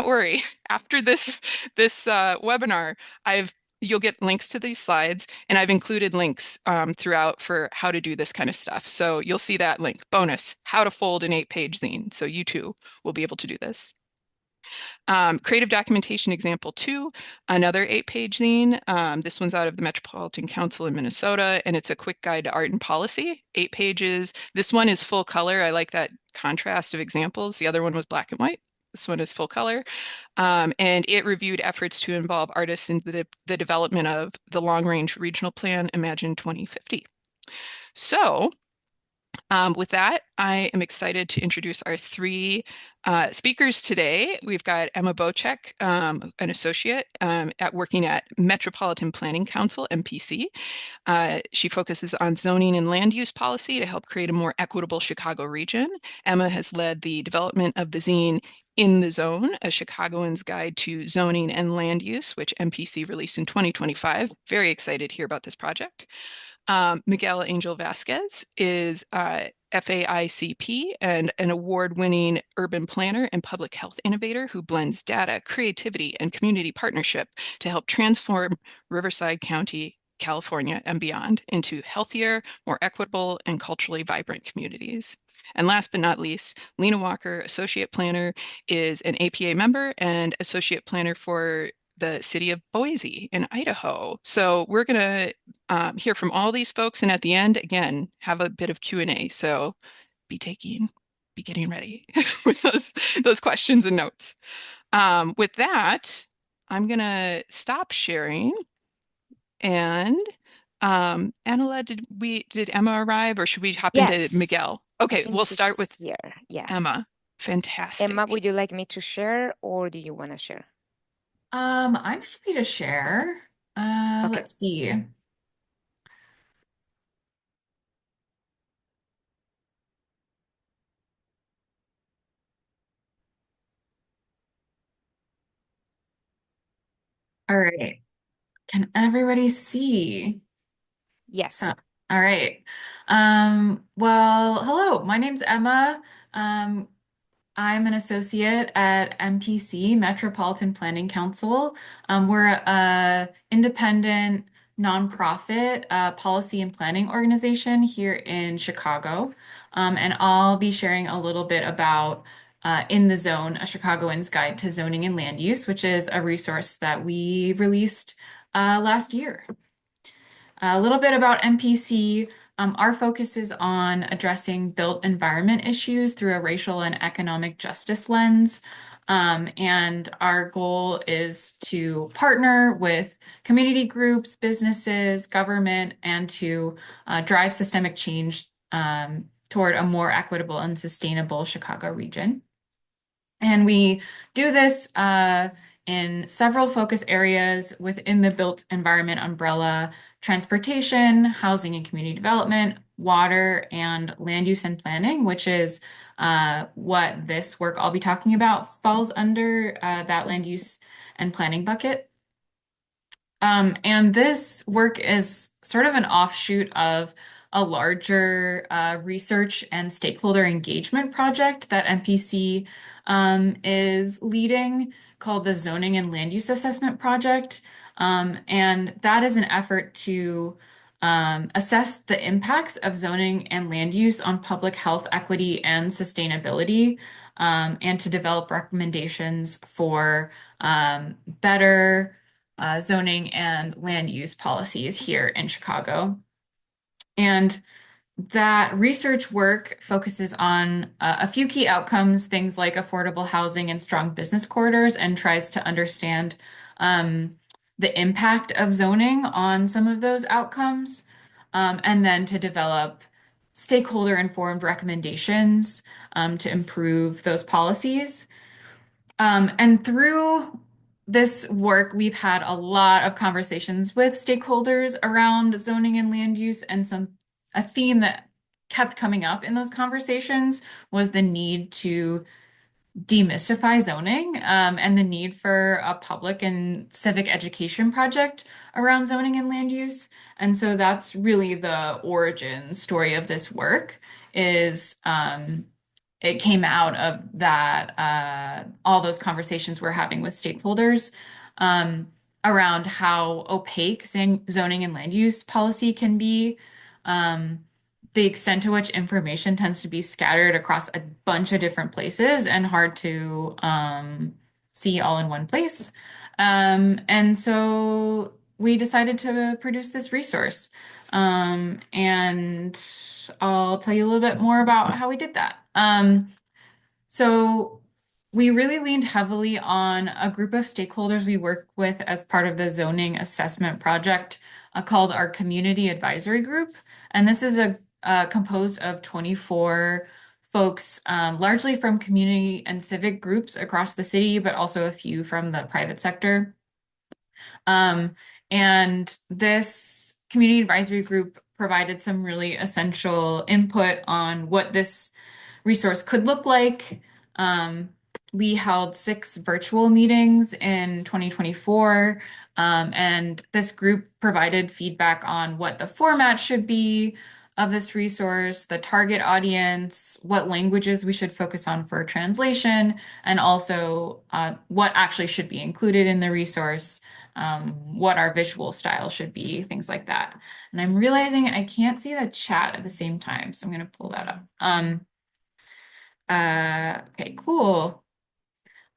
not worry. After this webinar, I've you'll get links to these slides, and I've included links throughout for how to do this kind of stuff. So you'll see that link. Bonus, how to fold an 8-page zine. So you too will be able to do this. Creative documentation example 2, another 8-page zine. This one's out of the Metropolitan Council in Minnesota, and it's a quick guide to art and policy, 8 pages. This one is full color. I like that contrast of examples. The other one was black and white. This one is full color. And it reviewed efforts to involve artists in the development of the long-range regional plan, Imagine 2050. So with that, I am excited to introduce our 3 speakers today. We've got Emma Bocek, an associate working at Metropolitan Planning Council, MPC. She focuses on zoning and land use policy to help create a more equitable Chicago region. Emma has led the development of the zine In the Zone, a Chicagoan's Guide to Zoning and Land Use, which MPC released in 2025. Very excited to hear about this project. Miguel Angel Vasquez is FAICP and an award-winning urban planner and public health innovator who blends data, creativity, and community partnership to help transform Riverside County, California, and beyond into healthier, more equitable, and culturally vibrant communities. And last but not least, Lena Walker, associate planner, is an APA member and associate planner for the city of Boise in Idaho. So we're going to hear from all these folks, and at the end, again, have a bit of Q&A. So be getting ready with those questions and notes. With that, I'm going to stop sharing. And Anela, did Emma arrive, or should we hop into Yes, Miguel? I Okay, think we'll start with she's here. Yeah. Emma. Emma, Fantastic. would you like me to share or do you want to share? I'm happy to share. Okay. Let's see. All right. Can everybody see? Yes. Huh. All right. Well, hello, my name's Emma. Um, I'm an associate at MPC, Metropolitan Planning Council. We're a independent nonprofit policy and planning organization here in Chicago. And I'll be sharing a little bit about In the Zone, a Chicagoan's Guide to Zoning and Land Use, which is a resource that we released last year. A little bit about MPC. Our focus is on addressing built environment issues through a racial and economic justice lens. And our goal is to partner with community groups, businesses, government, and to drive systemic change toward a more equitable and sustainable Chicago region. And we do this in several focus areas within the built environment umbrella: transportation, housing and community development, water, and land use and planning, which is what this work I'll be talking about falls under that land use and planning bucket. And this work is sort of an offshoot of a larger research and stakeholder engagement project that MPC is leading called the Zoning and Land Use Assessment Project. And that is an effort to assess the impacts of zoning and land use on public health, equity, and sustainability, and to develop recommendations for better zoning and land use policies here in Chicago. And that research work focuses on a few key outcomes, things like affordable housing and strong business corridors, and tries to understand the impact of zoning on some of those outcomes, and then to develop stakeholder-informed recommendations to improve those policies. And through this work, we've had a lot of conversations with stakeholders around zoning and land use, and a theme that kept coming up in those conversations was the need to demystify zoning, and the need for a public and civic education project around zoning and land use. And so that's really the origin story of this work is it came out of that all those conversations we're having with stakeholders um, around how opaque zoning and land use policy can be, um, the extent to which information tends to be scattered across a bunch of different places and hard to see all in one place. And so we decided to produce this resource. And I'll tell you a little bit more about how we did that. So we really leaned heavily on a group of stakeholders we work with as part of the zoning assessment project called our Community Advisory Group. And this is composed of 24 folks, largely from community and civic groups across the city, but also a few from the private sector. And this community advisory group provided some really essential input on what this resource could look like. We held 6 virtual meetings in 2024, and this group provided feedback on what the format should be of this resource, the target audience, what languages we should focus on for translation, and also what actually should be included in the resource, what our visual style should be, things like that. And I'm realizing I can't see the chat at the same time, so I'm going to pull that up. Okay, cool.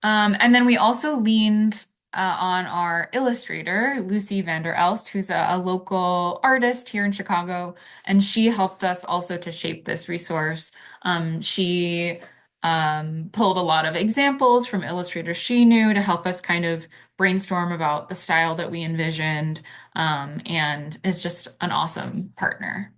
And then we also leaned on our illustrator, Lucy Vander Elst, who's a local artist here in Chicago, and she helped us also to shape this resource. She pulled a lot of examples from illustrators she knew to help us kind of brainstorm about the style that we envisioned, and is just an awesome partner.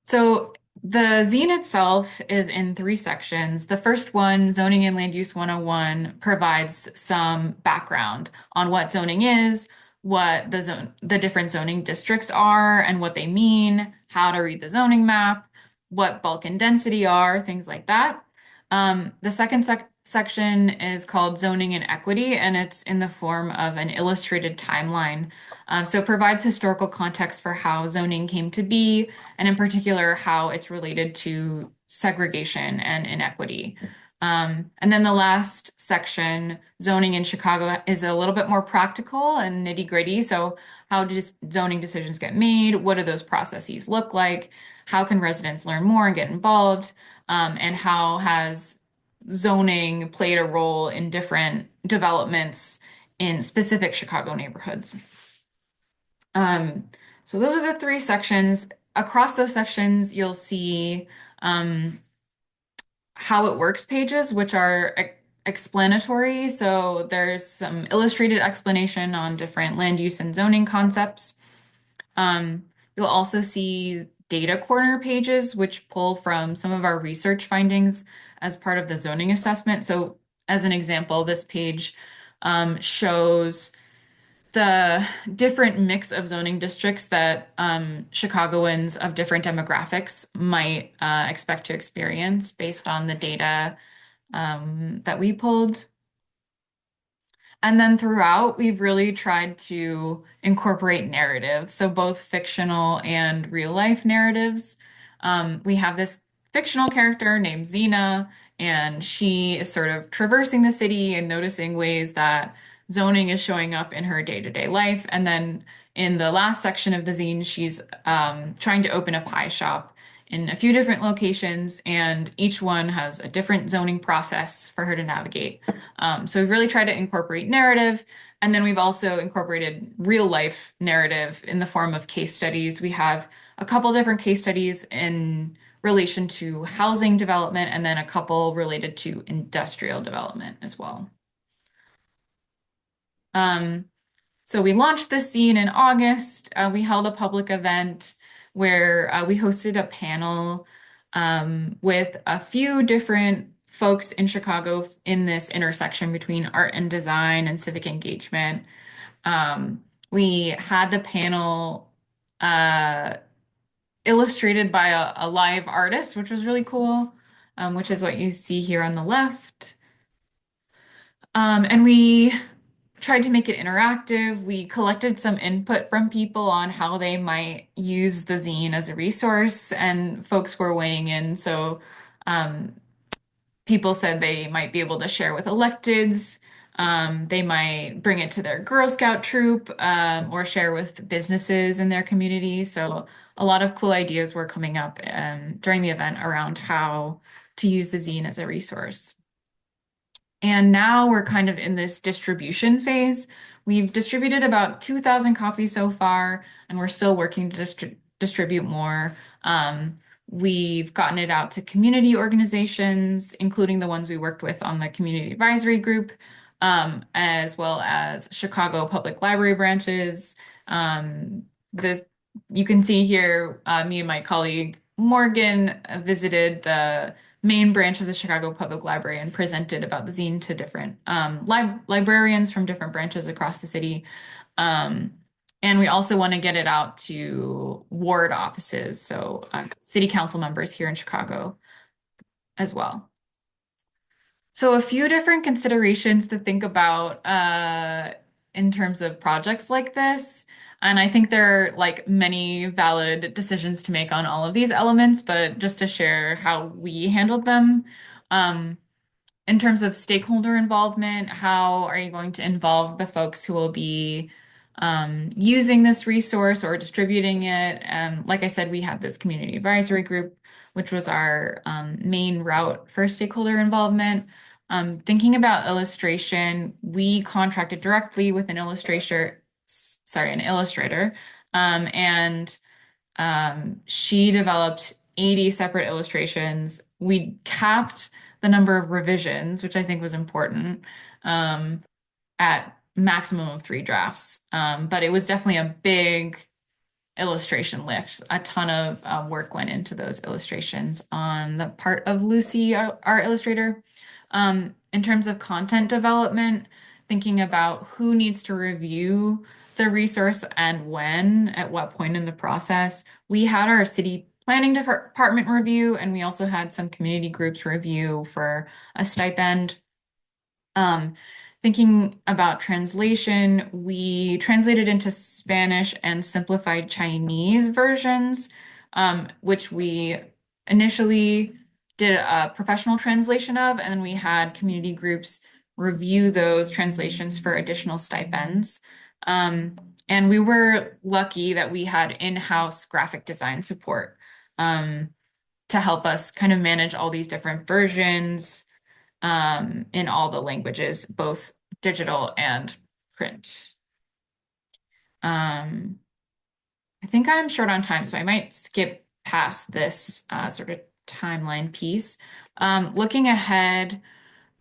So the zine itself is in 3 sections. The first one, Zoning and Land Use 101, provides some background on what zoning is, what the different zoning districts are and what they mean, how to read the zoning map, what bulk and density are, things like that. The second section is called Zoning and Equity, and it's in the form of an illustrated timeline. So it provides historical context for how zoning came to be, and in particular, how it's related to segregation and inequity. And then the last section, Zoning in Chicago, is a little bit more practical and nitty-gritty. So how do zoning decisions get made? What do those processes look like? How can residents learn more and get involved? And how has zoning played a role in different developments in specific Chicago neighborhoods? So those are the 3 sections. Across those sections, you'll see how it works pages, which are explanatory. So there's some illustrated explanation on different land use and zoning concepts. You'll also see data corner pages, which pull from some of our research findings as part of the zoning assessment. So as an example, this page shows the different mix of zoning districts that Chicagoans of different demographics might expect to experience based on the data that we pulled. And then throughout, we've really tried to incorporate narrative, so both fictional and real life narratives. We have this fictional character named Zena, and she is sort of traversing the city and noticing ways that zoning is showing up in her day-to-day life. And then in the last section of the zine, she's trying to open a pie shop in a few different locations, and each one has a different zoning process for her to navigate. So we've really tried to incorporate narrative, and then we've also incorporated real life narrative in the form of case studies. We have a couple different case studies in relation to housing development, and then a couple related to industrial development as well. So we launched this zine in August. We held a public event where we hosted a panel with a few different folks in Chicago in this intersection between art and design and civic engagement. We had the panel illustrated by a live artist, which was really cool, which is what you see here on the left. And we tried to make it interactive. We collected some input from people on how they might use the zine as a resource, and folks were weighing in. So um, people said they might be able to share with electeds. They might bring it to their Girl Scout troop or share with businesses in their community. So a lot of cool ideas were coming up during the event around how to use the zine as a resource. And now we're kind of in this distribution phase. We've distributed about 2,000 copies so far, and we're still working to distribute more. We've gotten it out to community organizations, including the ones we worked with on the community advisory group, as well as Chicago Public Library branches. This you can see here, me and my colleague Morgan visited the main branch of the Chicago Public Library and presented about the zine to different librarians from different branches across the city. And we also want to get it out to ward offices, so city council members here in Chicago as well. So a few different considerations to think about in terms of projects like this. And I think there are like many valid decisions to make on all of these elements, but just to share how we handled them. Um, in terms of stakeholder involvement, how are you going to involve the folks who will be using this resource or distributing it? Like I said, we had this community advisory group, which was our main route for stakeholder involvement. Thinking about illustration, we contracted directly with an illustrator, and she developed 80 separate illustrations. We capped the number of revisions, which I think was important, at maximum of 3 drafts. But it was definitely a big illustration lift. A ton of work went into those illustrations on the part of Lucy, our illustrator. In terms of content development, thinking about who needs to review the resource and when, at what point in the process. We had our city planning department review, and we also had some community groups review for a stipend. Thinking about translation, we translated into Spanish and simplified Chinese versions, which we initially did a professional translation of, and then we had community groups review those translations for additional stipends. And we were lucky that we had in-house graphic design support to help us kind of manage all these different versions in all the languages, both digital and print. I think I'm short on time, so I might skip past this sort of timeline piece. Looking ahead,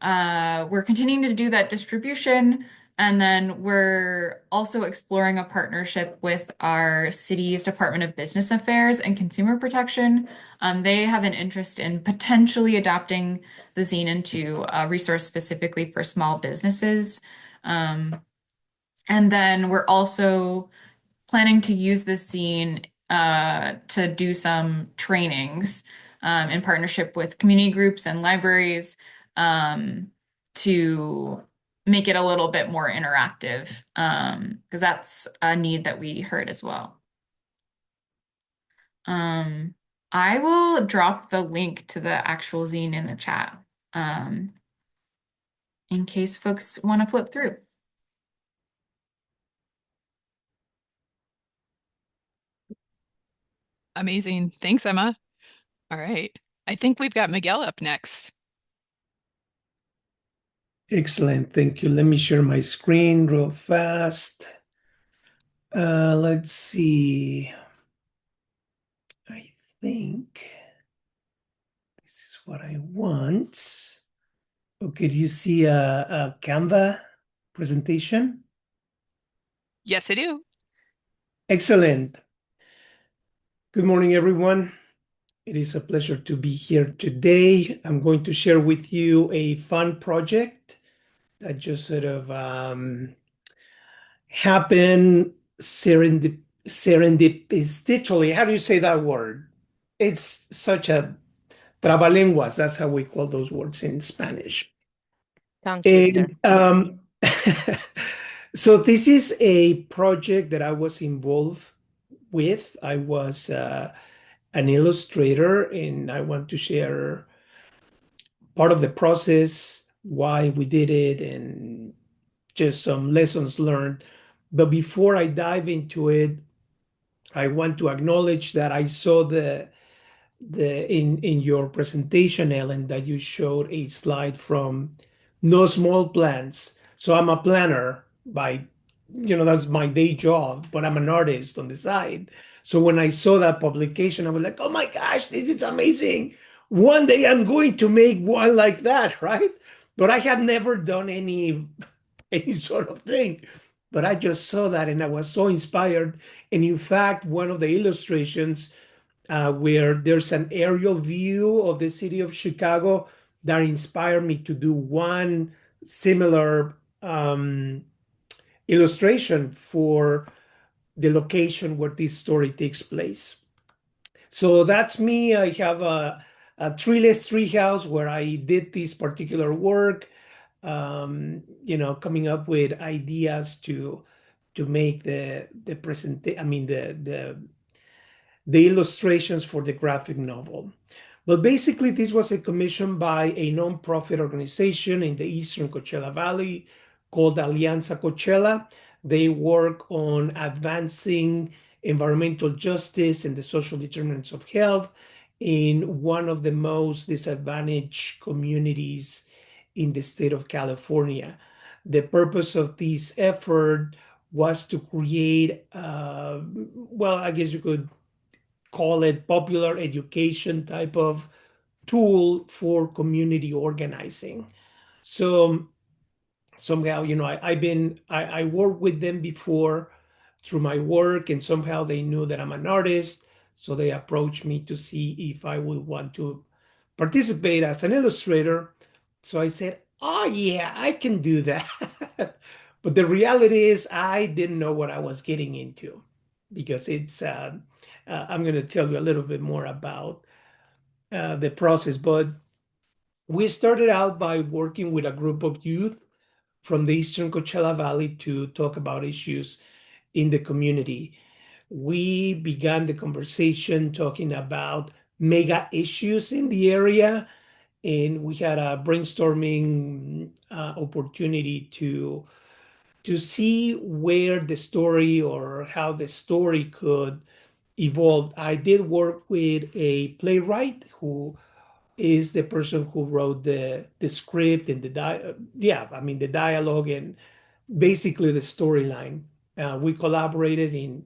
we're continuing to do that distribution, and then we're also exploring a partnership with our city's Department of Business Affairs and Consumer Protection. They have an interest in potentially adapting the zine into a resource specifically for small businesses. And then we're also planning to use this zine to do some trainings in partnership with community groups and libraries to make it a little bit more interactive, because that's a need that we heard as well. I will drop the link to the actual zine in the chat in case folks want to flip through. Amazing. Thanks, Emma. All right. I think we've got Miguel up next. Excellent. Thank you. Let me share my screen real fast. Let's see. I think this is what I want. Okay, do you see a Canva presentation? Yes, I do. Excellent. Good morning, everyone. It is a pleasure to be here today. I'm going to share with you a fun project that just sort of happened serendipitously. How do you say that word? It's such a trabalenguas. That's how we call those words in Spanish. Tongue twister. And So this is a project that I was involved with. I was an illustrator, and I want to share part of the process, why we did it, and just some lessons learned. But before I dive into it, I want to acknowledge that I saw the in your presentation, Ellen, that you showed a slide from No Small Plans. So I'm a planner by, that's my day job, but I'm an artist on the side. So when I saw that publication, I was like, oh my gosh, this is amazing. One day I'm going to make one like that, right? But I have never done any sort of thing. But I just saw that and I was so inspired. And in fact, one of the illustrations where there's an aerial view of the city of Chicago that inspired me to do one similar illustration for the location where this story takes place. So that's me. I have a treeless treehouse where I did this particular work, coming up with ideas to make the present. I mean the illustrations for the graphic novel. But basically, this was a commission by a nonprofit organization in the Eastern Coachella Valley called Alianza Coachella. They work on advancing environmental justice and the social determinants of health in one of the most disadvantaged communities in the state of California. The purpose of this effort was to create, well, I guess you could call it popular education type of tool for community organizing. So somehow, I worked with them before through my work, and somehow they knew that I'm an artist. So they approached me to see if I would want to participate as an illustrator. So I said, oh, yeah, I can do that. But the reality is, I didn't know what I was getting into because I'm going to tell you a little bit more about the process. But we started out by working with a group of youth from the Eastern Coachella Valley to talk about issues in the community. We began the conversation talking about mega issues in the area, and we had a brainstorming opportunity to see where the story or how the story could evolve. I did work with a playwright who is the person who wrote the script and the dialogue and basically the storyline. We collaborated in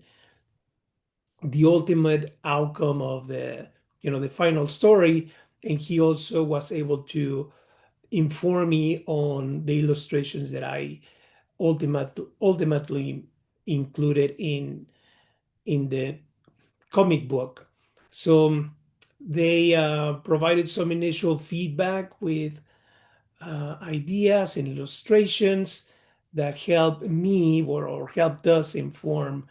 the ultimate outcome of the final story, and he also was able to inform me on the illustrations that I ultimately included in the comic book. So they provided some initial feedback with ideas and illustrations that helped me or helped us inform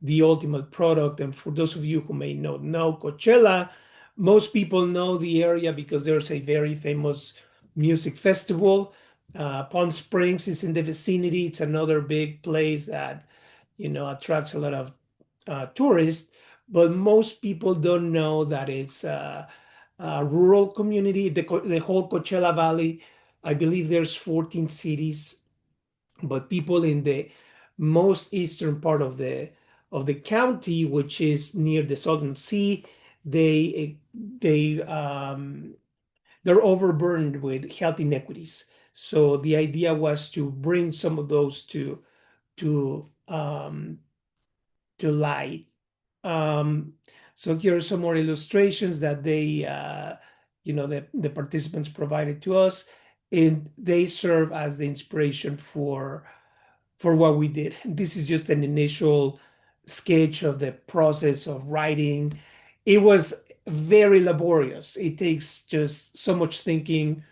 the ultimate product. And for those of you who may not know Coachella, most people know the area because there's a very famous music festival. Palm Springs is in the vicinity. It's another big place that attracts a lot of tourists, but most people don't know that it's a rural community. The whole Coachella Valley, I believe there's 14 cities, but people in the most eastern part of the county, which is near the Salton Sea, they're overburdened with health inequities. So the idea was to bring some of those to light. So here are some more illustrations that the participants provided to us, and they serve as the inspiration for what we did. This is just an initial sketch of the process of writing. It was very laborious. It takes just so much thinking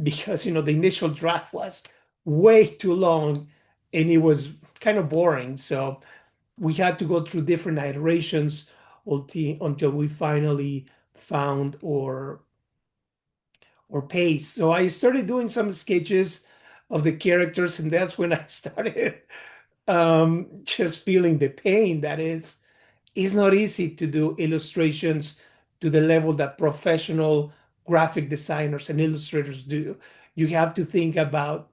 because the initial draft was way too long and it was kind of boring. So we had to go through different iterations until we finally found or pace. So I started doing some sketches. of the characters, and that's when I started just feeling the pain that is. It's not easy to do illustrations to the level that professional graphic designers and illustrators do. You have to think about,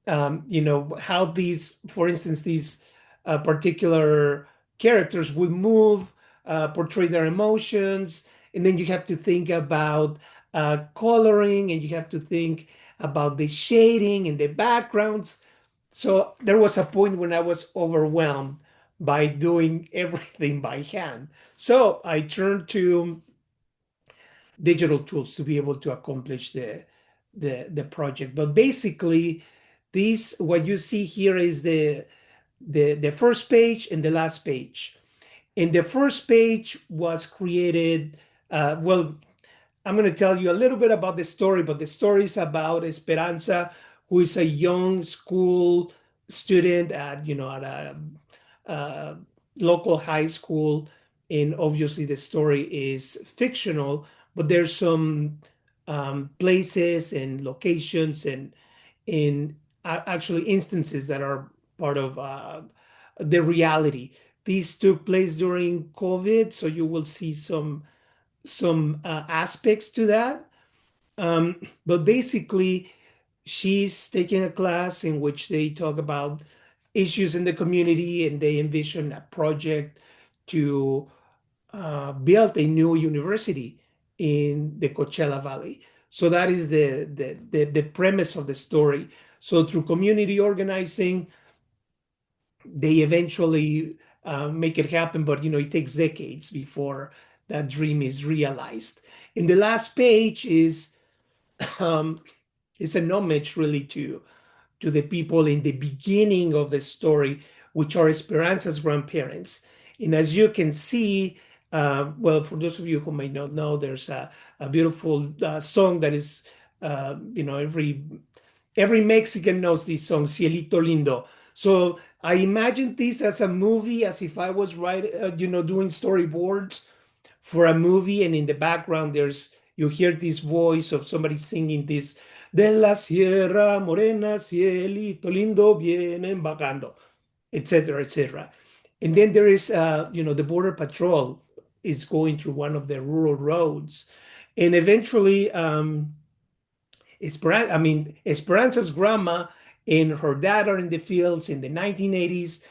how these, for instance, these particular characters will move, portray their emotions, and then you have to think about coloring, and you have to think about the shading and the backgrounds. So there was a point when I was overwhelmed by doing everything by hand. So I turned to digital tools to be able to accomplish the project. But basically, these what you see here is the first page and the last page. And the first page was created. Well, I'm going to tell you a little bit about the story, but the story is about Esperanza, who is a young school student at a local high school. And obviously, the story is fictional, but there's some places and locations and in actually instances that are part of the reality. These took place during COVID, so you will see some aspects to that. But basically, she's taking a class in which they talk about issues in the community, and they envision a project to build a new university in the Coachella Valley. So that is the premise of the story. So through community organizing, they eventually make it happen, but it takes decades before that dream is realized. And the last page um, is an homage really to the people in the beginning of the story, which are Esperanza's grandparents. And as you can see, well, for those of you who may not know, there's a beautiful song that is, every Mexican knows this song, Cielito Lindo. So I imagined this as a movie, as if I was doing storyboards for a movie, and in the background you hear this voice of somebody singing this de la Sierra Morena, cielito lindo, vienen bajando, etc., etc. And then there is, the border patrol is going through one of the rural roads, and eventually, Esperanza's grandma and her dad are in the fields in the 1980s,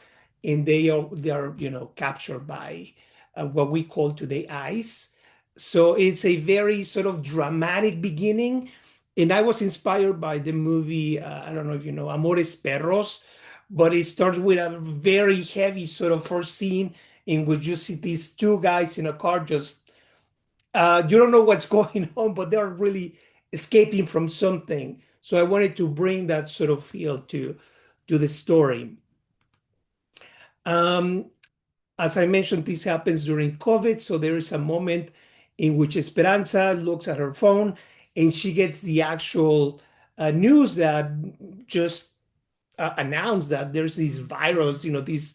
and they are captured by what we call today ICE. So it's a very sort of dramatic beginning, and I was inspired by the movie. I don't know if you know Amores Perros, but it starts with a very heavy sort of first scene in which you see these two guys in a car just you don't know what's going on, but they're really escaping from something. So I wanted to bring that sort of feel to the story. As I mentioned, this happens during COVID. So there is a moment in which Esperanza looks at her phone and she gets the actual news that just announced that there's this virus, this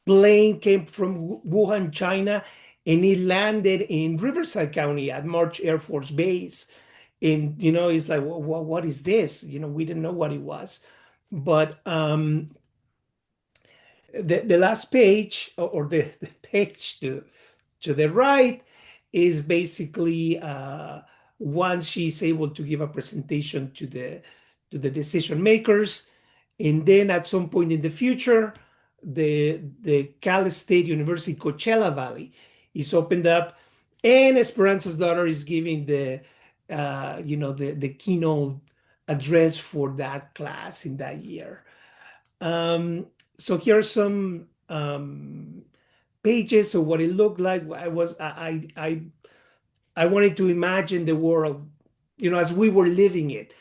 plane came from Wuhan, China, and it landed in Riverside County at March Air Force Base. And, it's like, what is this? We didn't know what it was. But the last page, or the page to the right, is basically once she's able to give a presentation to the decision makers. And then at some point in the future, the Cal State University Coachella Valley is opened up, and Esperanza's daughter is giving the keynote address for that class in that year. So here are some pages of what it looked like. I wanted to imagine the world, as we were living it.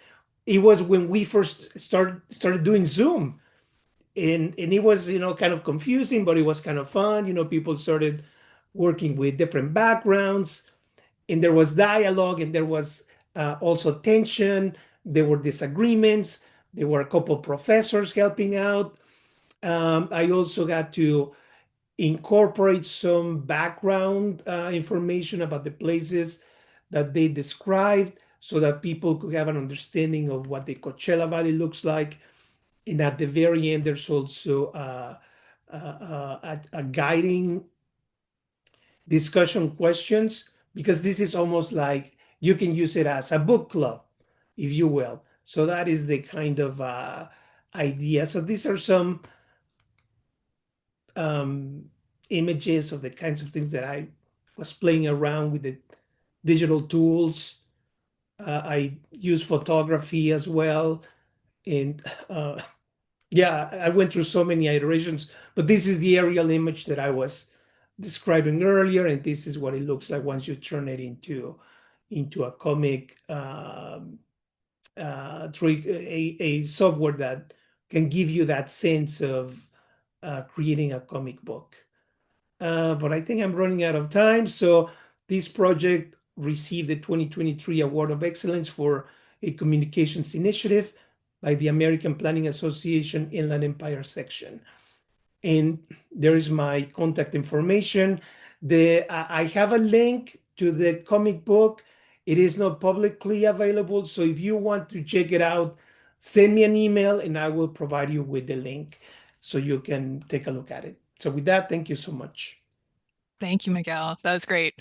It was when we first started doing Zoom, and it was kind of confusing, but it was kind of fun. People started working with different backgrounds, and there was dialogue, and there was also tension. There were disagreements. There were a couple of professors helping out. I also got to incorporate some background information about the places that they described so that people could have an understanding of what the Coachella Valley looks like. And at the very end, there's also a guiding discussion questions, because this is almost like you can use it as a book club, if you will. So that is the kind of idea. So these are some images of the kinds of things that I was playing around with the digital tools. I use photography as well. And yeah, I went through so many iterations, but this is the aerial image that I was describing earlier, and this is what it looks like once you turn it into a comic through a software that can give you that sense of creating a comic book. But I think I'm running out of time. So this project received the 2023 Award of Excellence for a Communications Initiative by the American Planning Association Inland Empire section. And there is my contact information. I have a link to the comic book. It is not publicly available. So if you want to check it out, send me an email and I will provide you with the link so you can take a look at it. So with that, thank you so much. Thank you, Miguel. That was great.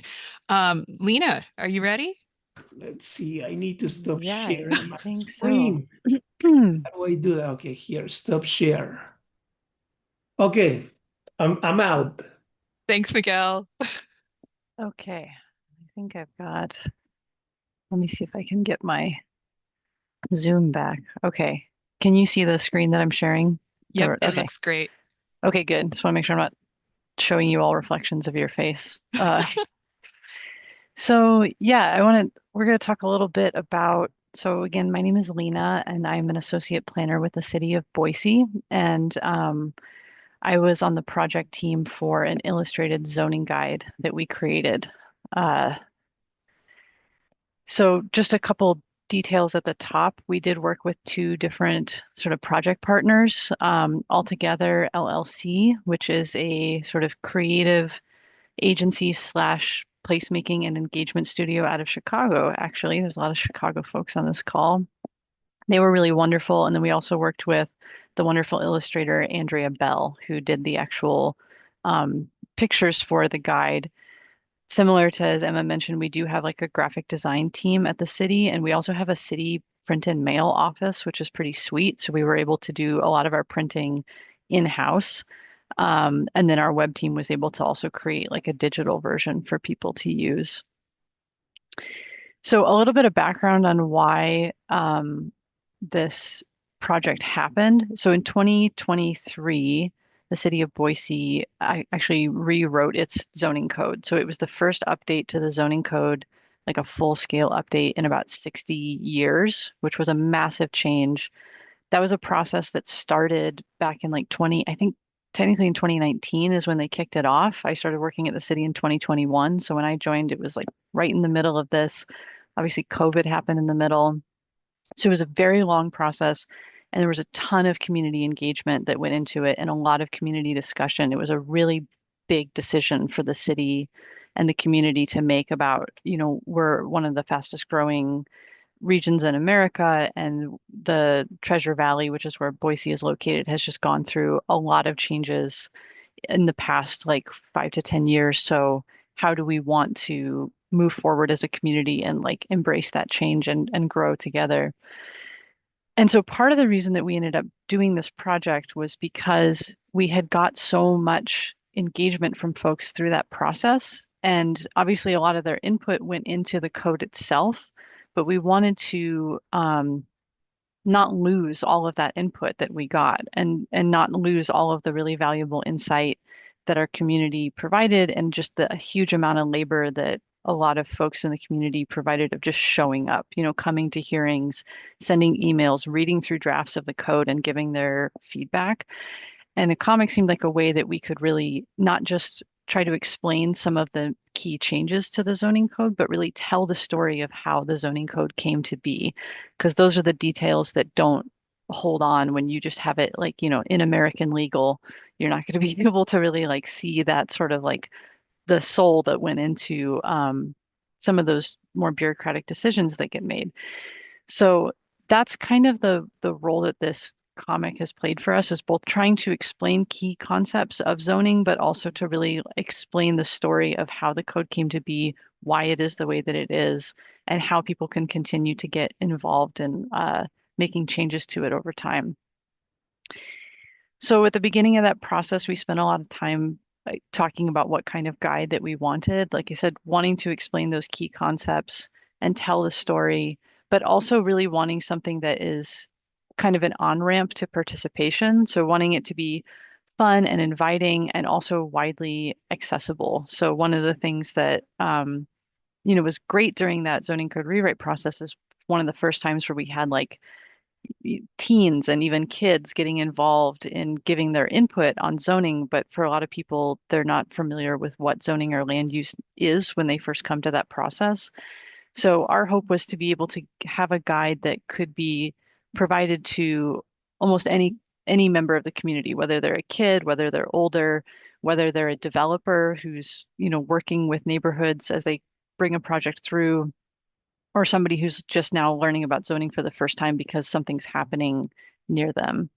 Lena, are you ready? Let's see. I need to stop Yeah, sharing my I think screen. so. How do I do that? Okay, here, stop share. Okay, I'm out. Thanks, Miguel. Okay, I think I've got, let me see if I can get my Zoom back. Okay, can you see the screen that I'm sharing? Yep, it Okay, looks great. okay, good. Just want to make sure I'm not showing you all reflections of your face. So yeah, we're going to talk a little bit about, so again, my name is Lena and I'm an associate planner with the city of Boise. And I was on the project team for an illustrated zoning guide that we created. So just a couple details at the top. We did work with two different sort of project partners, Altogether LLC, which is a sort of creative agency slash placemaking and engagement studio out of Chicago. Actually, there's a lot of Chicago folks on this call. They were really wonderful. And then we also worked with the wonderful illustrator Andrea Bell, who did the actual pictures for the guide. Similar to, as Emma mentioned, we do have like a graphic design team at the city, and we also have a city print and mail office, which is pretty sweet. So we were able to do a lot of our printing in-house. And then our web team was able to also create like a digital version for people to use. So a little bit of background on why this project happened. So in 2023, the city of Boise actually rewrote its zoning code. So it was the first update to the zoning code, like a full-scale update in about 60 years, which was a massive change. That was a process that started back in like I think technically in 2019 is when they kicked it off. I started working at the city in 2021. So when I joined, it was like right in the middle of this. Obviously, COVID happened in the middle. So it was a very long process. And there was a ton of community engagement that went into it and a lot of community discussion. It was a really big decision for the city and the community to make about, we're one of the fastest growing regions in America, and the Treasure Valley, which is where Boise is located, has just gone through a lot of changes in the past like 5 to 10 years. So how do we want to move forward as a community and like embrace that change and grow together? And so part of the reason that we ended up doing this project was because we had got so much engagement from folks through that process. And obviously, a lot of their input went into the code itself, but we wanted to not lose all of that input that we got and not lose all of the really valuable insight that our community provided and just the huge amount of labor that a lot of folks in the community provided of just showing up, coming to hearings, sending emails, reading through drafts of the code and giving their feedback. And a comic seemed like a way that we could really not just try to explain some of the key changes to the zoning code, but really tell the story of how the zoning code came to be. Because those are the details that don't hold on when you just have it like, in American legal, you're not going to be able to really like see that sort of like the soul that went into some of those more bureaucratic decisions that get made. So that's kind of the role that this comic has played for us is both trying to explain key concepts of zoning, but also to really explain the story of how the code came to be, why it is the way that it is, and how people can continue to get involved in making changes to it over time. So at the beginning of that process, we spent a lot of time talking about what kind of guide that we wanted. Like I said, wanting to explain those key concepts and tell the story, but also really wanting something that is kind of an on-ramp to participation. So wanting it to be fun and inviting and also widely accessible. So one of the things that was great during that zoning code rewrite process is one of the first times where we had like teens and even kids getting involved in giving their input on zoning. But for a lot of people, they're not familiar with what zoning or land use is when they first come to that process. So our hope was to be able to have a guide that could be provided to almost any member of the community, whether they're a kid, whether they're older, whether they're a developer who's, working with neighborhoods as they bring a project through, or somebody who's just now learning about zoning for the first time because something's happening near them.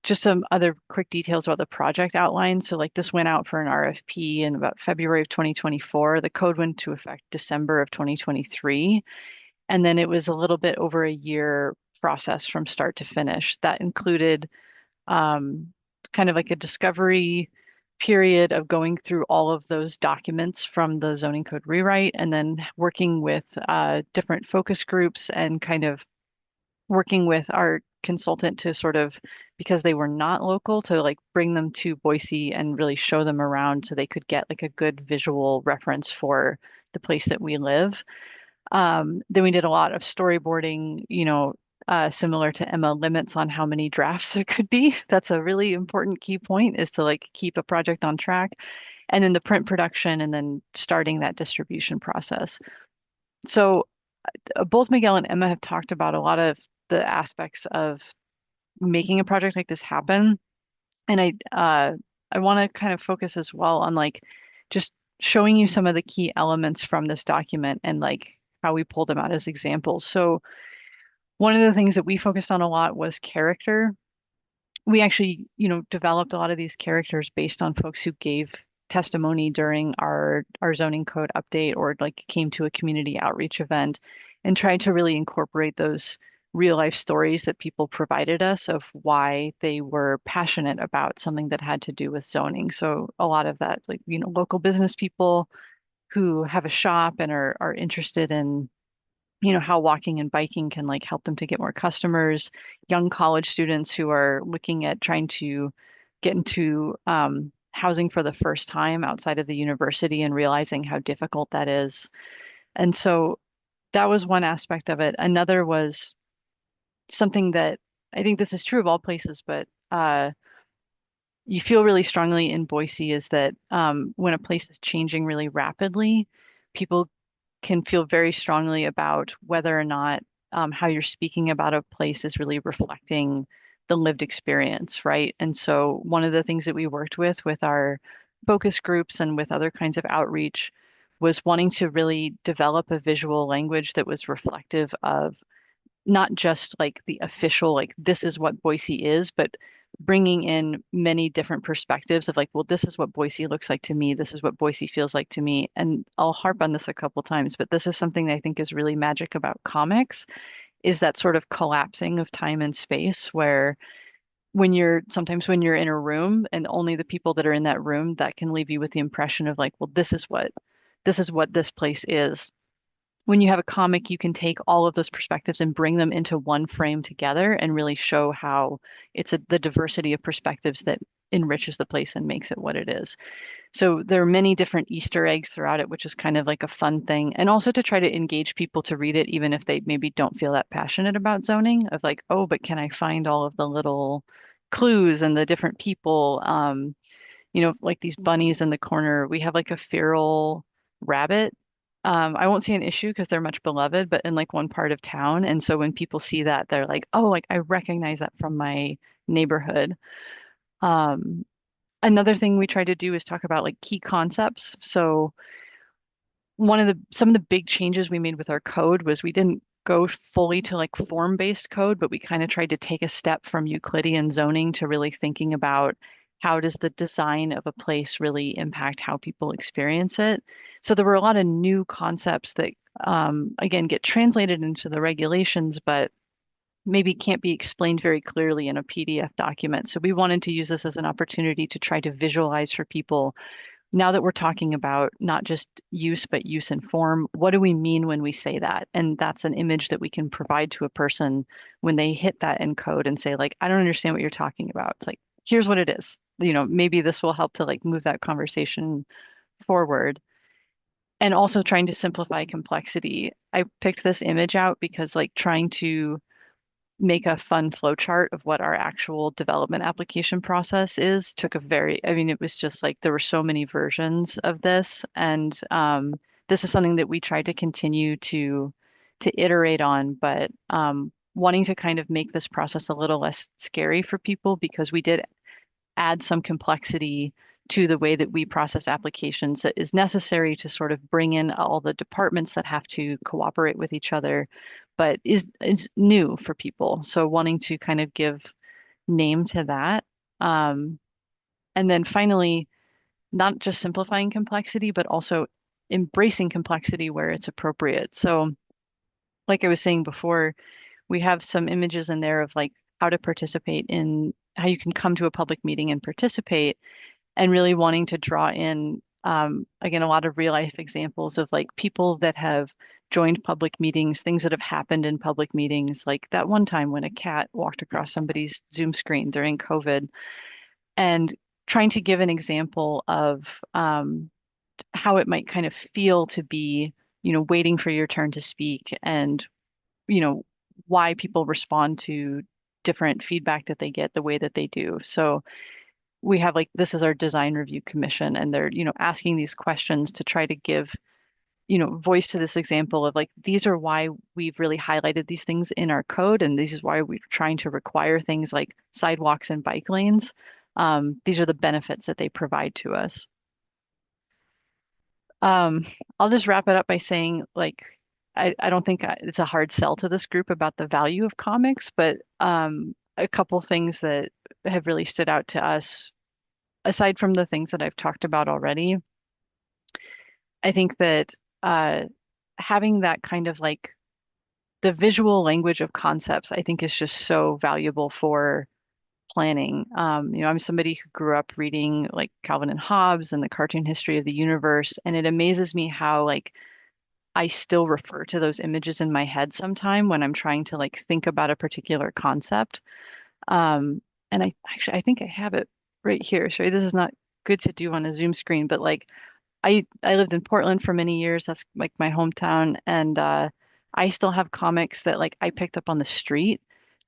Just some other quick details about the project outline. So like this went out for an RFP in about February of 2024. The code went into effect December of 2023. And then it was a little bit over a year process from start to finish. That included kind of like a discovery period of going through all of those documents from the zoning code rewrite and then working with different focus groups and kind of working with our consultant to sort of, because they were not local, to like bring them to Boise and really show them around so they could get like a good visual reference for the place that we live. Then we did a lot of storyboarding, similar to Emma, limits on how many drafts there could be. That's a really important key point, is to like keep a project on track. And then the print production and then starting that distribution process. So both Miguel and Emma have talked about a lot of the aspects of making a project like this happen. And I want to kind of focus as well on like just showing you some of the key elements from this document and like how we pull them out as examples. So one of the things that we focused on a lot was character. We actually, developed a lot of these characters based on folks who gave testimony during our zoning code update or like came to a community outreach event and tried to really incorporate those real life stories that people provided us of why they were passionate about something that had to do with zoning. So a lot of that, like, local business people who have a shop and are interested in how walking and biking can like help them to get more customers, young college students who are looking at trying to get into housing for the first time outside of the university and realizing how difficult that is. And so that was one aspect of it. Another was something that I think this is true of all places, but you feel really strongly in Boise is that when a place is changing really rapidly, people can feel very strongly about whether or not how you're speaking about a place is really reflecting the lived experience, right? And so one of the things that we worked with our focus groups and with other kinds of outreach was wanting to really develop a visual language that was reflective of not just like the official, like this is what Boise is, but bringing in many different perspectives of like, well, this is what Boise looks like to me. This is what Boise feels like to me. And I'll harp on this a couple times, but this is something that I think is really magic about comics, is that sort of collapsing of time and space where sometimes when you're in a room and only the people that are in that room, that can leave you with the impression of like, well, this is what this place is. When you have a comic, you can take all of those perspectives and bring them into one frame together and really show how the diversity of perspectives that enriches the place and makes it what it is. So there are many different Easter eggs throughout it, which is kind of like a fun thing. And also to try to engage people to read it, even if they maybe don't feel that passionate about zoning, of like, oh, but can I find all of the little clues and the different people? Like these bunnies in the corner. We have like a feral rabbit. I won't see an issue because they're much beloved, but in like one part of town. And so when people see that, they're like, oh, like I recognize that from my neighborhood. Another thing we try to do is talk about like key concepts. So some of the big changes we made with our code was we didn't go fully to like form-based code, but we kind of tried to take a step from Euclidean zoning to really thinking about how does the design of a place really impact how people experience it. So there were a lot of new concepts that, again, get translated into the regulations, but maybe can't be explained very clearly in a PDF document. So we wanted to use this as an opportunity to try to visualize for people now that we're talking about not just use, but use and form, what do we mean when we say that? And that's an image that we can provide to a person when they hit that encode and say, like, I don't understand what you're talking about. It's like, here's what it is. Maybe this will help to like move that conversation forward. And also trying to simplify complexity. I picked this image out because like trying to make a fun flow chart of what our actual development application process is took I mean, it was just like there were so many versions of this. And this is something that we tried to continue to iterate on, but wanting to kind of make this process a little less scary for people because we did add some complexity to the way that we process applications that is necessary to sort of bring in all the departments that have to cooperate with each other, but is new for people. So wanting to kind of give name to that. And then finally, not just simplifying complexity, but also embracing complexity where it's appropriate. So like I was saying before, we have some images in there of like how to participate in how you can come to a public meeting and participate and really wanting to draw in again a lot of real life examples of like people that have joined public meetings, things that have happened in public meetings, like that one time when a cat walked across somebody's Zoom screen during COVID, and trying to give an example of how it might kind of feel to be, waiting for your turn to speak and, you know, why people respond to different feedback that they get the way that they do. So we have like this is our design review commission and they're asking these questions to try to give voice to this example of like these are why we've really highlighted these things in our code and this is why we're trying to require things like sidewalks and bike lanes. These are the benefits that they provide to us. um, I'll just wrap it up by saying like I don't think it's a hard sell to this group about the value of comics, but a couple things that have really stood out to us aside from the things that I've talked about already, I think that uh, having that kind of like the visual language of concepts, I think is just so valuable for planning. I'm somebody who grew up reading like Calvin and Hobbes and the cartoon history of the universe, and it amazes me how like I still refer to those images in my head sometime when I'm trying to like think about a particular concept. And I think I have it right here. So this is not good to do on a Zoom screen, but like I lived in Portland for many years. That's like my hometown, and I still have comics that like I picked up on the street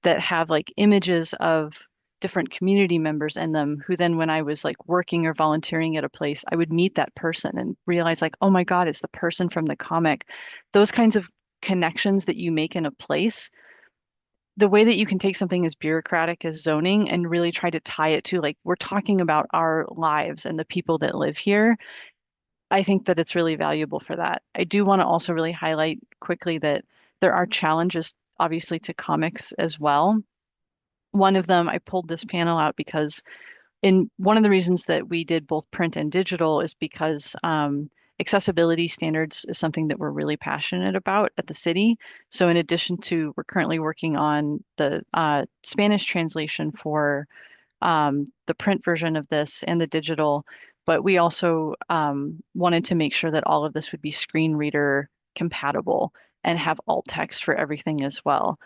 that have like images of different community members in them who then when I was like working or volunteering at a place, I would meet that person and realize like, oh my God, it's the person from the comic. Those kinds of connections that you make in a place, the way that you can take something as bureaucratic as zoning and really try to tie it to like we're talking about our lives and the people that live here. I think that it's really valuable for that. I do want to also really highlight quickly that there are challenges, obviously, to comics as well. One of them, I pulled this panel out because in one of the reasons that we did both print and digital is because accessibility standards is something that we're really passionate about at the city. So in addition to, we're currently working on the Spanish translation for the print version of this and the digital, but we also wanted to make sure that all of this would be screen reader compatible and have alt text for everything as well.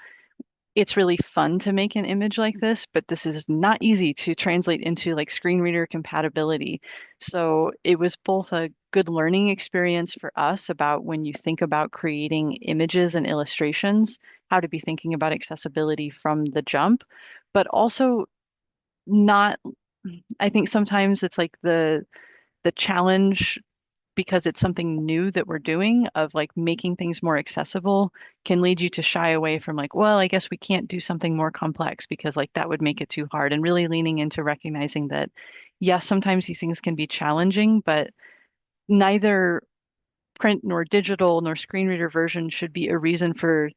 It's really fun to make an image like this, but this is not easy to translate into like screen reader compatibility. So it was both a good learning experience for us about when you think about creating images and illustrations, how to be thinking about accessibility from the jump, but also not, I think sometimes it's like the challenge because it's something new that we're doing of like making things more accessible can lead you to shy away from like, well, I guess we can't do something more complex because like that would make it too hard and really leaning into recognizing that yes, sometimes these things can be challenging, but neither print nor digital nor screen reader version should be a reason for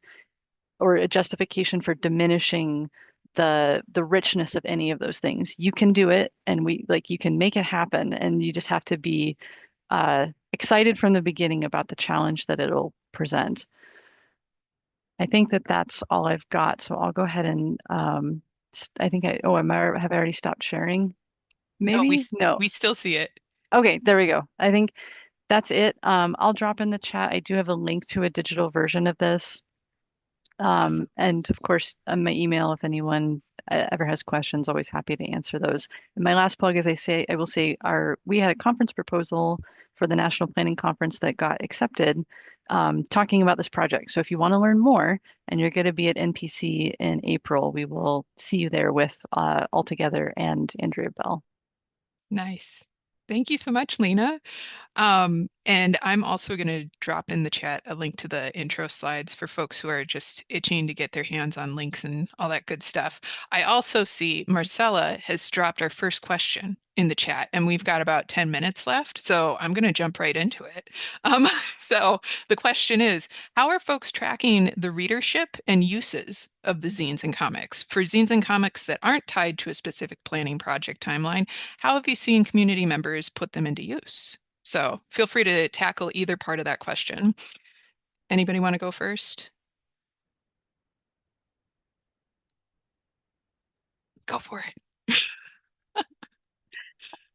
or a justification for diminishing the richness of any of those things. You can do it, and you can make it happen, and you just have to be excited from the beginning about the challenge that it'll present. I think that that's all I've got. So I'll go ahead and I think have I already stopped sharing? No, Maybe? No. we still see it. Okay, there we go. I think that's it. I'll drop in the chat. I do have a link to a digital version of this. Awesome. And of course, my email, if anyone ever has questions, always happy to answer those. And my last plug, as I will say, we had a conference proposal for the National Planning Conference that got accepted, talking about this project. So if you want to learn more and you're going to be at NPC in April, we will see you there with Altogether and Andrea Bell. Nice. Thank you so much, Lena. And I'm also going to drop in the chat a link to the intro slides for folks who are just itching to get their hands on links and all that good stuff. I also see Marcella has dropped our first question in the chat, and we've got about 10 minutes left, so I'm going to jump right into it. So the question is, how are folks tracking the readership and uses of the zines and comics? For zines and comics that aren't tied to a specific planning project timeline, how have you seen community members put them into use? So feel free to tackle either part of that question. Anybody want to go first? Go for it.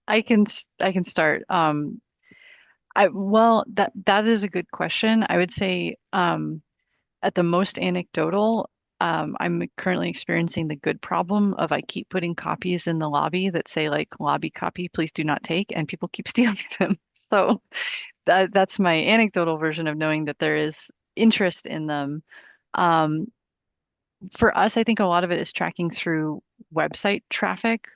I can start. Well, that is a good question. I would say at the most anecdotal, I'm currently experiencing the good problem of I keep putting copies in the lobby that say like lobby copy, please do not take, and people keep stealing them. So that's my anecdotal version of knowing that there is interest in them. Um, for us, I think a lot of it is tracking through website traffic.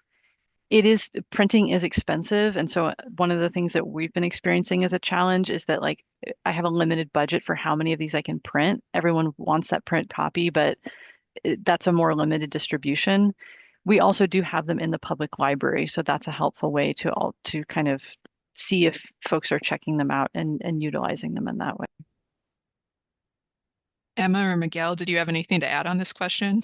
Printing is expensive. And so one of the things that we've been experiencing as a challenge is that like I have a limited budget for how many of these I can print. Everyone wants that print copy, but that's a more limited distribution. We also do have them in the public library, so that's a helpful way to kind of see if folks are checking them out and utilizing them in that way. Emma or Miguel, did you have anything to add on this question?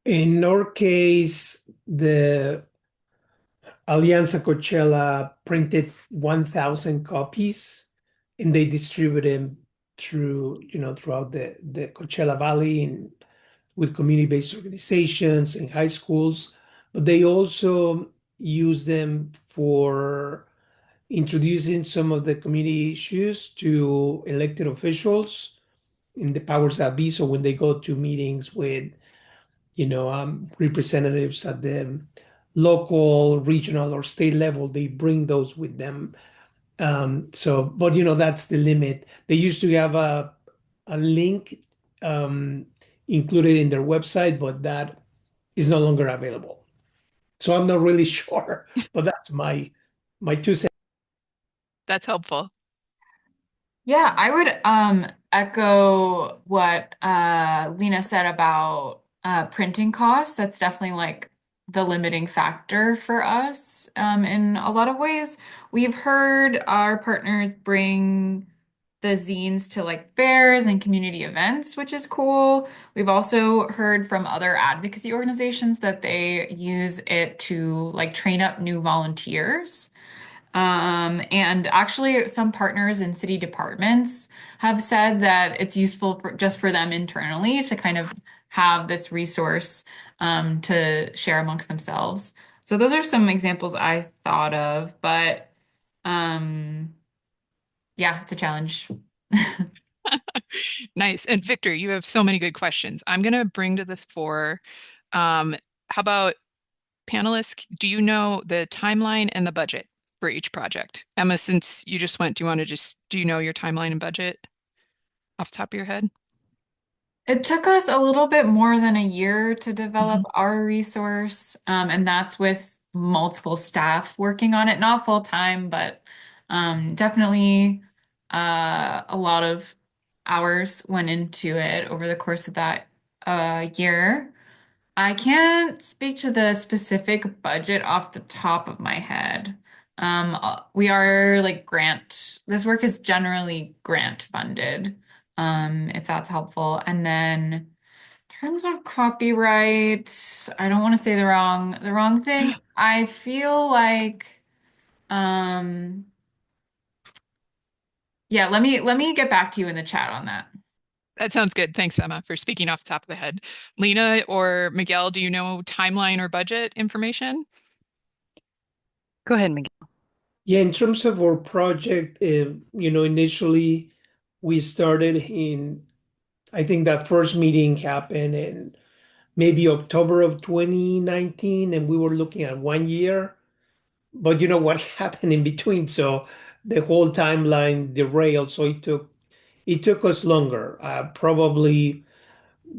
In our case, the Alianza Coachella printed 1,000 copies, and they distribute them throughout the Coachella Valley and with community-based organizations and high schools. But they also use them for introducing some of the community issues to elected officials in the powers that be. So when they go to meetings with representatives at the local, regional, or state level, they bring those with them. But that's the limit. They used to have a link included in their website, but that is no longer available. So I'm not really sure, but that's my 2 cents. That's helpful. Yeah, I would echo what Lena said about printing costs. That's definitely like the limiting factor for us in a lot of ways. We've heard our partners bring the zines to like fairs and community events, which is cool. We've also heard from other advocacy organizations that they use it to like train up new volunteers. And actually, some partners in city departments have said that it's useful just for them internally to kind of have this resource to share amongst themselves. So those are some examples I thought of, but yeah, it's a challenge. Nice. And Victor, you have so many good questions. I'm going to bring to the fore. How about panelists? Do you know the timeline and the budget for each project? Emma, since you just went, do you know your timeline and budget off the top of your head? It took us a little bit more than a year to develop Mhm. our resource, and that's with multiple staff working on it, not full time, but definitely a lot of hours went into it over the course of that year. I can't speak to the specific budget off the top of my head. We are like this work is generally grant funded, if that's helpful. And then in terms of copyright, I don't want to say the wrong thing. I feel like, um, yeah, let me get back to you in the chat on that. That sounds good. Thanks, Emma, for speaking off the top of the head. Lena or Miguel, do you know timeline or budget information? Go ahead, Miguel. Yeah, in terms of our project, initially we started I think that first meeting happened in maybe October of 2019, and we were looking at 1 year. But you know what happened in between, so the whole timeline derailed. So it took us longer, probably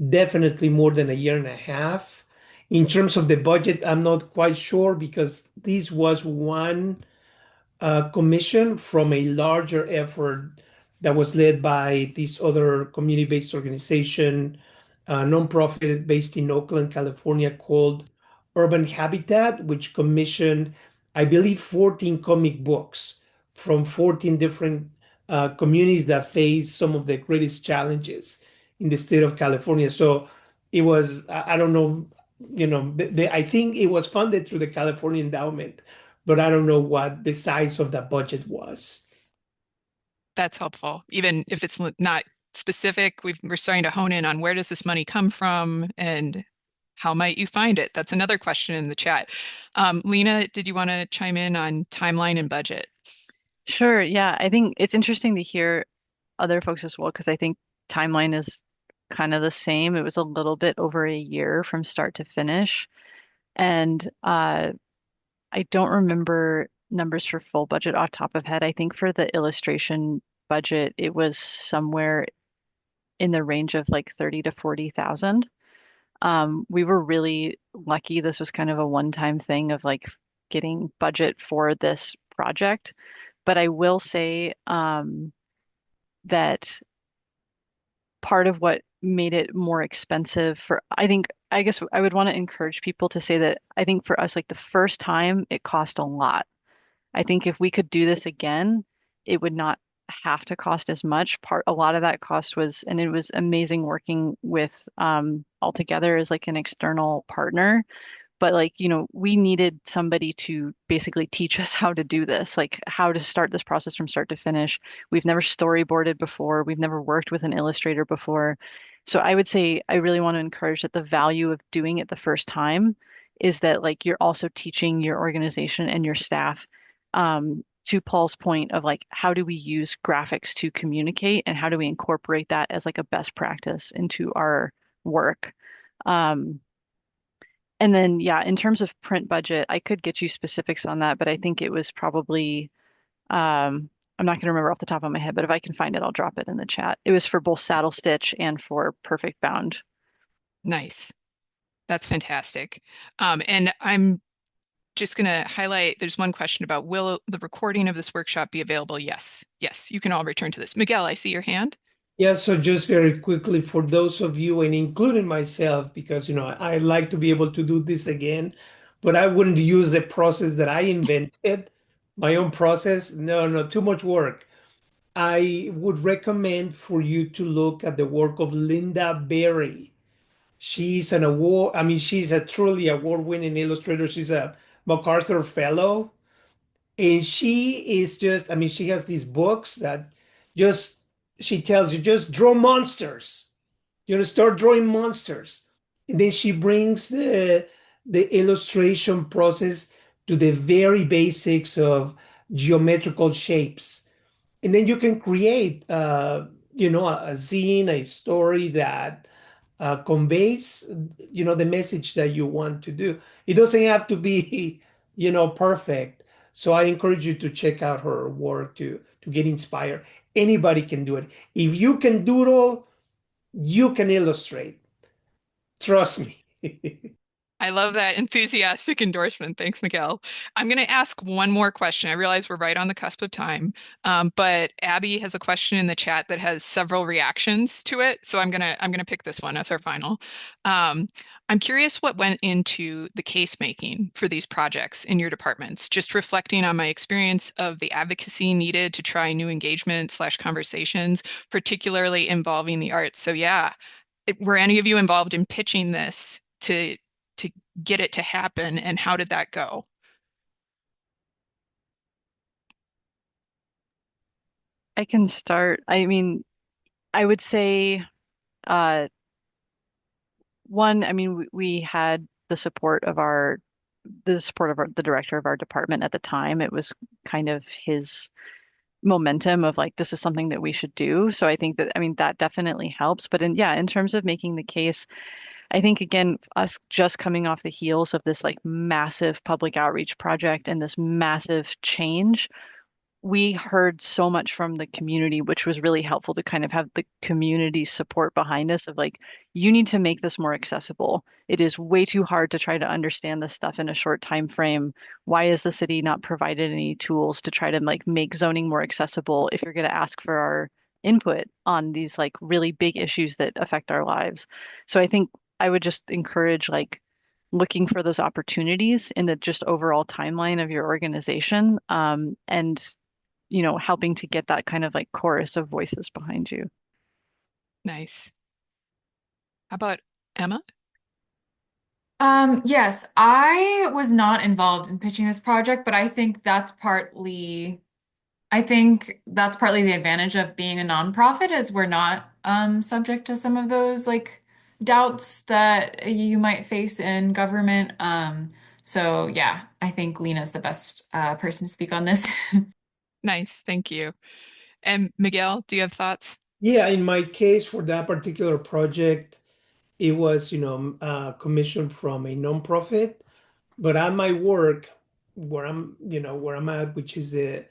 definitely more than a year and a half. In terms of the budget, I'm not quite sure because this was one commission from a larger effort that was led by this other community-based organization, nonprofit based in Oakland, California, called Urban Habitat, which commissioned, I believe, 14 comic books from 14 different communities that face some of the greatest challenges in the state of California. So it was, I don't know, I think it was funded through the California Endowment, but I don't know what the size of that budget was. That's helpful. Even if it's not specific, we're starting to hone in on where does this money come from and how might you find it? That's another question in the chat. Lena, did you want to chime in on timeline and budget? Sure. Yeah, I think it's interesting to hear other folks as well, because I think timeline is kind of the same. It was a little bit over a year from start to finish. And I don't remember numbers for full budget off top of head. I think for the illustration budget, it was somewhere in the range of like 30 to 40,000. We were really lucky. This was kind of a one-time thing of like getting budget for this project. But I will say that part of what made it more expensive I guess I would want to encourage people to say that I think for us, like the first time, it cost a lot. I think if we could do this again, it would not have to cost as much. A lot of that cost was, and it was amazing working with Altogether as like an external partner. But like, we needed somebody to basically teach us how to do this, like how to start this process from start to finish. We've never storyboarded before. We've never worked with an illustrator before. So I would say I really want to encourage that the value of doing it the first time is that like you're also teaching your organization and your staff, to Paul's point of like, how do we use graphics to communicate and how do we incorporate that as like a best practice into our work? And then, yeah, in terms of print budget, I could get you specifics on that, but I think it was probably, I'm not going to remember off the top of my head, but if I can find it, I'll drop it in the chat. It was for both Saddle Stitch and for Perfect Bound. Nice. That's fantastic. And I'm just going to highlight, there's one question about, will the recording of this workshop be available? Yes. Yes, you can all return to this. Miguel, I see your hand. Yeah, so just very quickly for those of you, and including myself, because I like to be able to do this again, but I wouldn't use the process that I invented, my own process. No, no, too much work. I would recommend for you to look at the work of Linda Berry. She's an award, I mean, she's a truly award-winning illustrator. She's a MacArthur Fellow. And she is just, I mean, she has these books that just, she tells you, just draw monsters. Start drawing monsters. And then she brings the illustration process to the very basics of geometrical shapes. And then you can create, a zine, a story that conveys, the message that you want to do. It doesn't have to be, perfect. So I encourage you to check out her work to get inspired. Anybody can do it. If you can doodle, you can illustrate. Trust me. I love that enthusiastic endorsement. Thanks, Miguel. I'm going to ask one more question. I realize we're right on the cusp of time, but Abby has a question in the chat that has several reactions to it. So I'm gonna pick this one as our final. I'm curious what went into the case making for these projects in your departments. Just reflecting on my experience of the advocacy needed to try new engagement/conversations, particularly involving the arts. So yeah, were any of you involved in pitching this to get it to happen, and how did that go? I can start. I mean, I would say, uh, one, I mean, we had the support of the director of our department at the time. It was kind of his momentum of like, this is something that we should do. So I think that, I mean, that definitely helps. But yeah, in terms of making the case, I think again, us just coming off the heels of this like massive public outreach project and this massive change, we heard so much from the community, which was really helpful to kind of have the community support behind us of like, you need to make this more accessible. It is way too hard to try to understand this stuff in a short time frame. Why is the city not provided any tools to try to like make zoning more accessible if you're going to ask for our input on these like really big issues that affect our lives? So I think I would just encourage like looking for those opportunities in the just overall timeline of your organization, and helping to get that kind of like chorus of voices behind you. Nice. How about Emma? Yes, I was not involved in pitching this project, but I think that's partly the advantage of being a nonprofit is we're not subject to some of those like doubts that you might face in government. So yeah, I think Lena's the best person to speak on this. Nice, thank you. And Miguel, do you have thoughts? Yeah, in my case for that particular project, it was, commissioned from a nonprofit, but at my work, where I'm at, which is the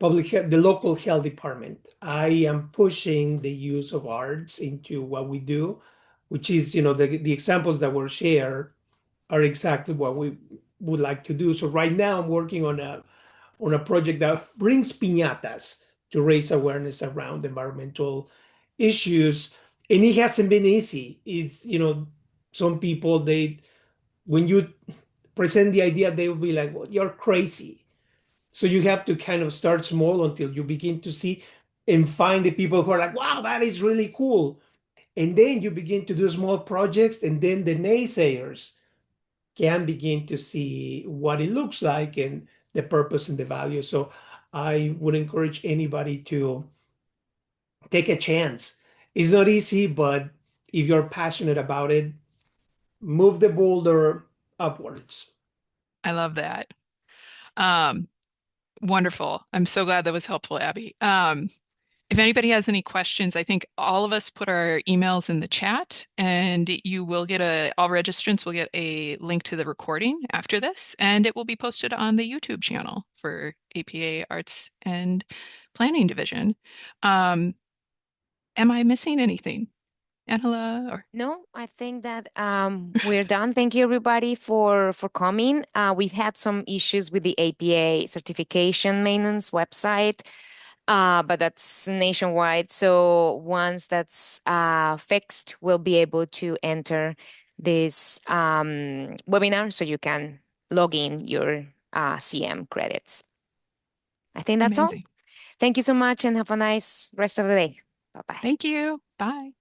local health department, I am pushing the use of arts into what we do, which is, the examples that were shared are exactly what we would like to do. So right now I'm working on a project that brings piñatas to raise awareness around environmental issues. And it hasn't been easy. It's, some people, when you present the idea, they will be like, well, you're crazy. So you have to kind of start small until you begin to see and find the people who are like, wow, that is really cool. And then you begin to do small projects, and then the naysayers can begin to see what it looks like and the purpose and the value. So I would encourage anybody to take a chance. It's not easy, but if you're passionate about it, move the boulder upwards. I love that. Um, Wonderful. I'm so glad that was helpful, Abby. If anybody has any questions, I think all of us put our emails in the chat, and all registrants will get a link to the recording after this, and it will be posted on the YouTube channel for APA Arts and Planning Division. Am I missing anything, Angela? Or No, I think that we're done. Thank you, everybody, for coming. We've had some issues with the APA certification maintenance website, but that's nationwide. So once that's fixed, we'll be able to enter this webinar so you can log in your CM credits. I think that's all. Amazing. Thank you so much and have a nice rest of the day. Bye-bye. Thank you. Bye.